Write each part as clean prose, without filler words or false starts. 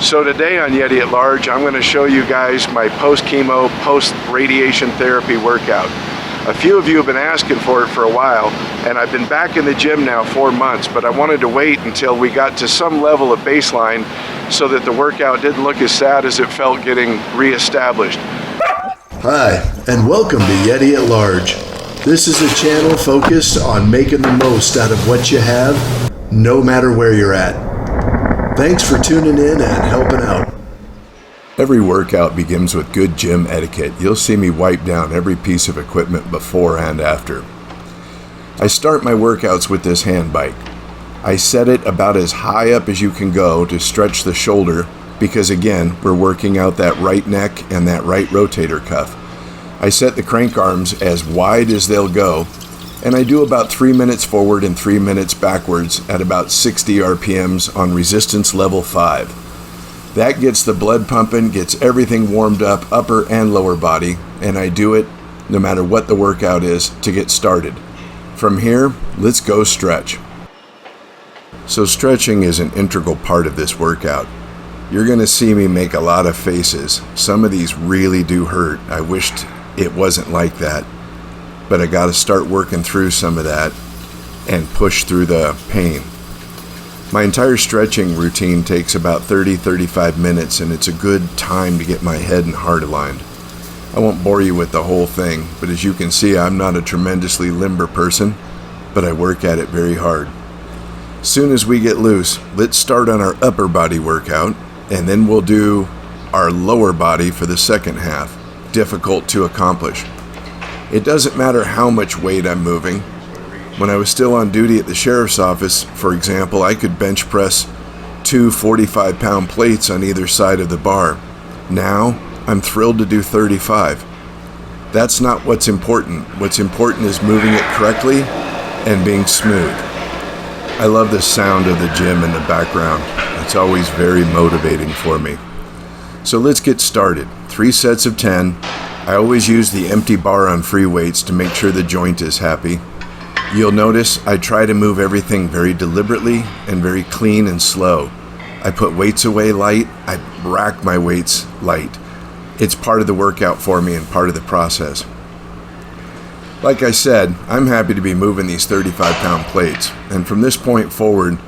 So today on Yeti at Large, I'm going to show you guys my post-chemo, post-radiation therapy workout. A few of you have been asking for it for a while, and I've been back in the gym now 4 months, but I wanted to wait until we got to some level of baseline so that the workout didn't look as sad as it felt getting re-established. Hi, and welcome to Yeti at Large. This is a channel focused on making the most out of what you have, no matter where you're at. Thanks for tuning in and helping out. Every workout begins with good gym etiquette. You'll see me wipe down every piece of equipment before and after. I start my workouts with this hand bike. I set it about as high up as you can go to stretch the shoulder because again, we're working out that right neck and that right rotator cuff. I set the crank arms as wide as they'll go, and I do about 3 minutes forward and 3 minutes backwards at about 60 RPMs on resistance level 5. That gets the blood pumping, gets everything warmed up, upper and lower body, and I do it no matter what the workout is to get started. From here, let's go stretch. So stretching is an integral part of this workout. You're going to see me make a lot of faces. Some of these really do hurt. I wished it wasn't like that. But I got to start working through some of that and push through the pain. My entire stretching routine takes about 30-35 minutes, and it's a good time to get my head and heart aligned. I won't bore you with the whole thing, but as you can see, I'm not a tremendously limber person, but I work at it very hard. Soon as we get loose, let's start on our upper body workout, and then we'll do our lower body for the second half. Difficult to accomplish. It doesn't matter how much weight I'm moving. When I was still on duty at the sheriff's office, for example, I could bench press 2 45-pound plates on either side of the bar. Now, I'm thrilled to do 35. That's not what's important. What's important is moving it correctly and being smooth. I love the sound of the gym in the background. It's always very motivating for me. So let's get started. 3 sets of 10. I always use the empty bar on free weights to make sure the joint is happy. You'll notice I try to move everything very deliberately and very clean and slow. I put weights away light. I rack my weights light. It's part of the workout for me and part of the process. Like I said, I'm happy to be moving these 35-pound plates, and from this point forward,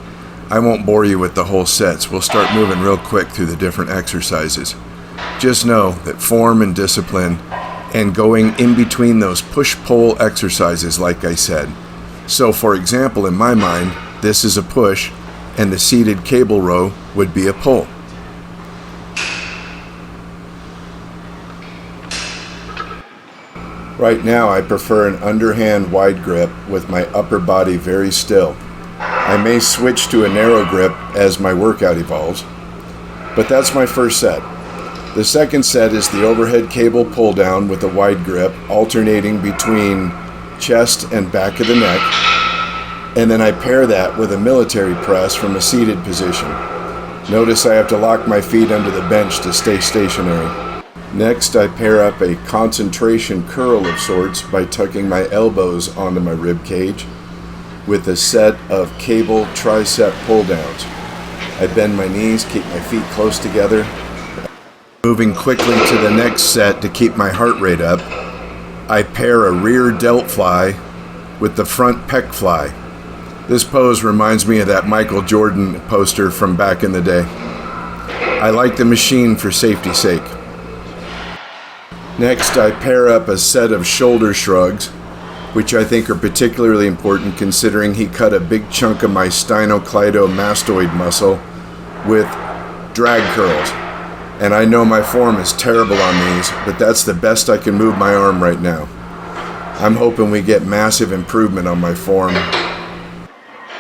I won't bore you with the whole sets. We'll start moving real quick through the different exercises. Just know that form and discipline and going in between those push-pull exercises, like I said. So for example, in my mind, this is a push and the seated cable row would be a pull. Right now, I prefer an underhand wide grip with my upper body very still. I may switch to a narrow grip as my workout evolves, but that's my first set. The second set is the overhead cable pull down with a wide grip, alternating between chest and back of the neck, and then I pair that with a military press from a seated position. Notice I have to lock my feet under the bench to stay stationary. Next, I pair up a concentration curl of sorts by tucking my elbows onto my rib cage with a set of cable tricep pull downs. I bend my knees, keep my feet close together. Moving quickly to the next set to keep my heart rate up, I pair a rear delt fly with the front pec fly. This pose reminds me of that Michael Jordan poster from back in the day. I like the machine for safety's sake. Next, I pair up a set of shoulder shrugs, which I think are particularly important considering he cut a big chunk of my sternocleidomastoid muscle with drag curls. And I know my form is terrible on these, but that's the best I can move my arm right now. I'm hoping we get massive improvement on my form.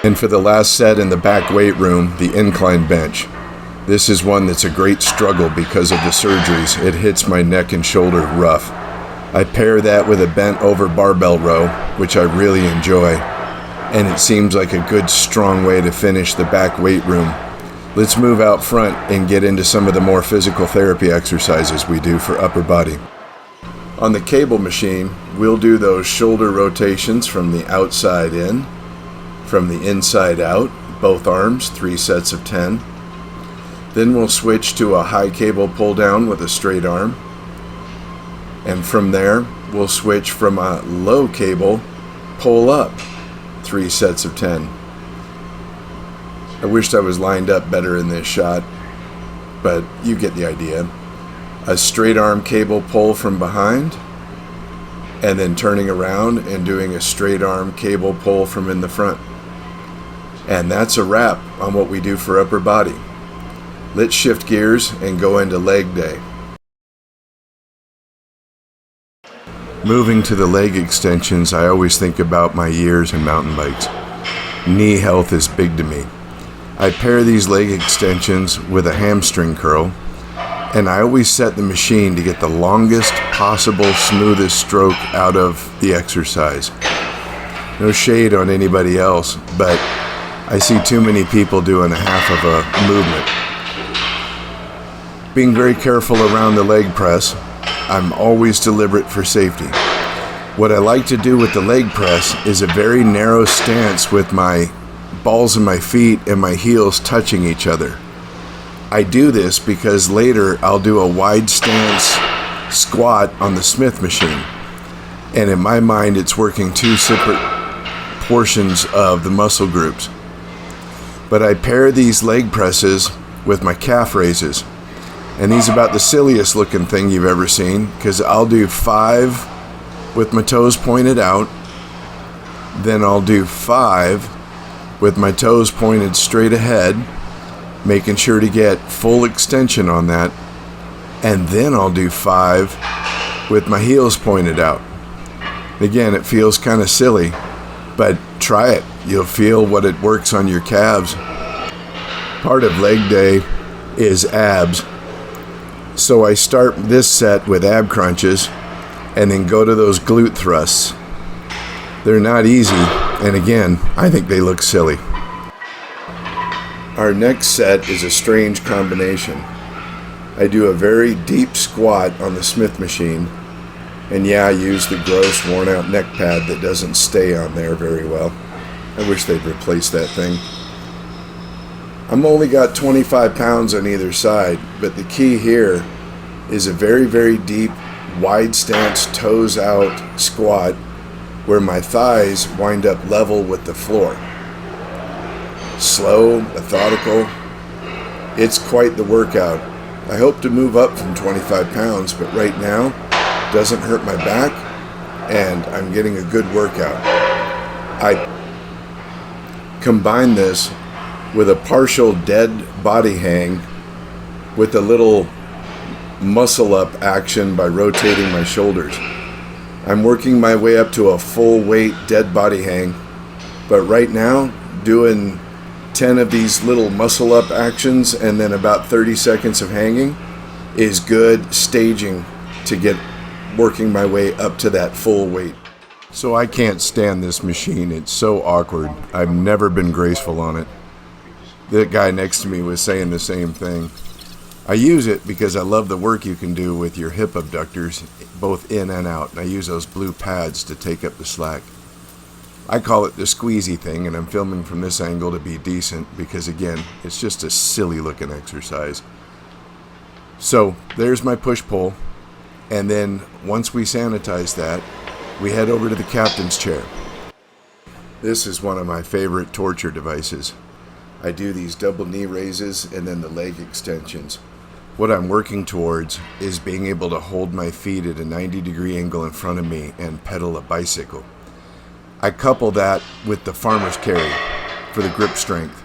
And for the last set in the back weight room, the incline bench. This is one that's a great struggle because of the surgeries. It hits my neck and shoulder rough. I pair that with a bent over barbell row, which I really enjoy. And it seems like a good strong way to finish the back weight room. Let's move out front and get into some of the more physical therapy exercises we do for upper body. On the cable machine, we'll do those shoulder rotations from the outside in, from the inside out, both arms, 3 sets of 10. Then we'll switch to a high cable pull down with a straight arm. And from there, we'll switch from a low cable pull up, 3 sets of 10. I wished I was lined up better in this shot, but you get the idea. A straight arm cable pull from behind, and then turning around and doing a straight arm cable pull from in the front. And that's a wrap on what we do for upper body. Let's shift gears and go into leg day. Moving to the leg extensions, I always think about my years in mountain bikes. Knee health is big to me. I pair these leg extensions with a hamstring curl, and I always set the machine to get the longest possible, smoothest stroke out of the exercise. No shade on anybody else, but I see too many people doing a half of a movement. Being very careful around the leg press, I'm always deliberate for safety. What I like to do with the leg press is a very narrow stance with my balls of my feet and my heels touching each other. I do this because later I'll do a wide stance squat on the Smith machine. And in my mind, it's working two separate portions of the muscle groups. But I pair these leg presses with my calf raises. And these are about the silliest looking thing you've ever seen, because I'll do 5 with my toes pointed out. Then I'll do 5 with my toes pointed straight ahead, making sure to get full extension on that. And then I'll do 5 with my heels pointed out. Again, it feels kind of silly, but try it. You'll feel what it works on your calves. Part of leg day is abs. So I start this set with ab crunches and then go to those glute thrusts. They're not easy, and again, I think they look silly. Our next set is a strange combination. I do a very deep squat on the Smith machine, and yeah, I use the gross worn out neck pad that doesn't stay on there very well. I wish they'd replace that thing. I'm only got 25 pounds on either side, but the key here is a very, very deep, wide stance, toes out squat where my thighs wind up level with the floor. Slow, methodical. It's quite the workout. I hope to move up from 25 pounds, but right now, it doesn't hurt my back, and I'm getting a good workout. I combine this with a partial dead body hang with a little muscle up action by rotating my shoulders. I'm working my way up to a full weight dead body hang, but right now doing 10 of these little muscle up actions and then about 30 seconds of hanging is good staging to get working my way up to that full weight. So I can't stand this machine. It's so awkward. I've never been graceful on it. The guy next to me was saying the same thing. I use it because I love the work you can do with your hip abductors, both in and out. And I use those blue pads to take up the slack. I call it the squeezy thing, and I'm filming from this angle to be decent because, again, it's just a silly looking exercise. So there's my push-pull. And then once we sanitize that, we head over to the captain's chair. This is one of my favorite torture devices. I do these double knee raises and then the leg extensions. What I'm working towards is being able to hold my feet at a 90-degree angle in front of me and pedal a bicycle. I couple that with the farmer's carry for the grip strength.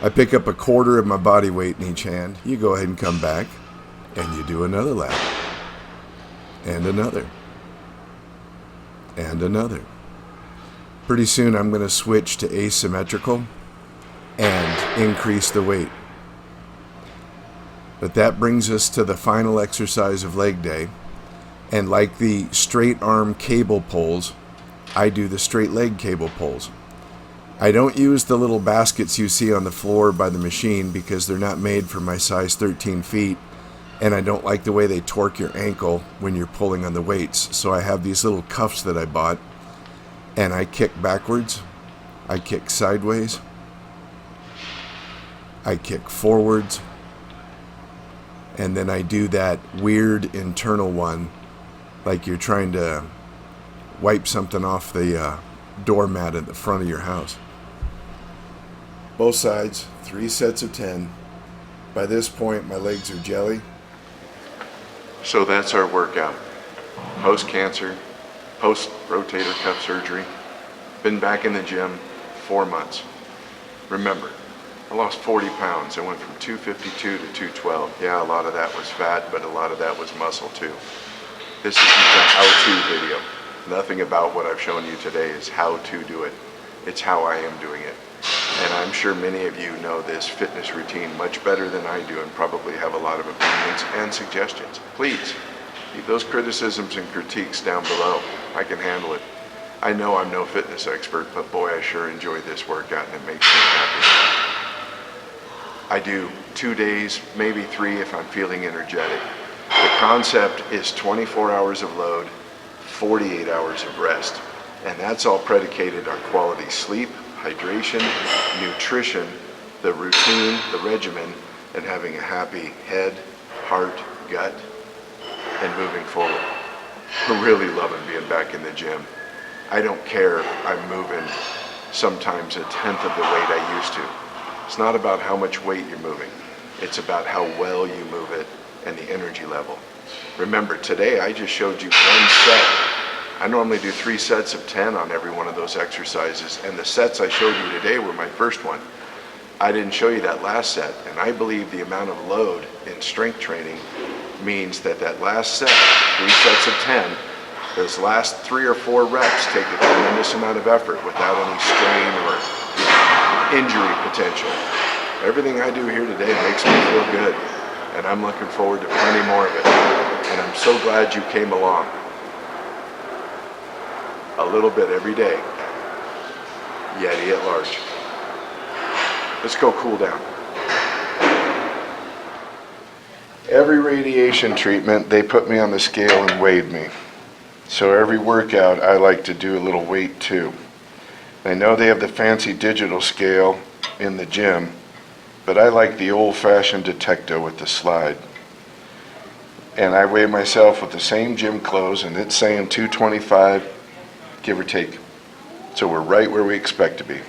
I pick up a quarter of my body weight in each hand. You go ahead and come back, and you do another lap. And another. And another. Pretty soon I'm going to switch to asymmetrical and increase the weight. But that brings us to the final exercise of leg day. And like the straight arm cable pulls, I do the straight leg cable pulls. I don't use the little baskets you see on the floor by the machine because they're not made for my size 13 feet. And I don't like the way they torque your ankle when you're pulling on the weights. So I have these little cuffs that I bought. And I kick backwards. I kick sideways. I kick forwards. And then I do that weird internal one, like you're trying to wipe something off the doormat at the front of your house. Both sides, 3 sets of 10. By this point, my legs are jelly. So that's our workout. Post-cancer, post-rotator cuff surgery. Been back in the gym 4 months. Remember, I lost 40 pounds. I went from 252 to 212. Yeah, a lot of that was fat, but a lot of that was muscle too. This isn't a how-to video. Nothing about what I've shown you today is how to do it. It's how I am doing it. And I'm sure many of you know this fitness routine much better than I do and probably have a lot of opinions and suggestions. Please, leave those criticisms and critiques down below. I can handle it. I know I'm no fitness expert, but boy, I sure enjoy this workout and it makes me happy. I do 2 days, maybe 3 if I'm feeling energetic. The concept is 24 hours of load, 48 hours of rest. And that's all predicated on quality sleep, hydration, nutrition, the routine, the regimen, and having a happy head, heart, gut, and moving forward. I'm really loving being back in the gym. I don't care if I'm moving sometimes 1/10 of the weight I used to. It's not about how much weight you're moving. It's about how well you move it and the energy level. Remember, today I just showed you 1 set. I normally do 3 sets of 10 on every one of those exercises, and the sets I showed you today were my first one. I didn't show you that last set, and I believe the amount of load in strength training means that that last set, 3 sets of 10, those last 3 or 4 reps take a tremendous amount of effort without any strain or injury potential. Everything I do here today makes me feel good, and I'm looking forward to plenty more of it. And I'm so glad you came along. A little bit every day. Yeti at large. Let's go cool down. Every radiation treatment, they put me on the scale and weighed me. So every workout, I like to do a little weight too. I know they have the fancy digital scale in the gym, but I like the old-fashioned detector with the slide. And I weigh myself with the same gym clothes, and it's saying 225, give or take. So we're right where we expect to be.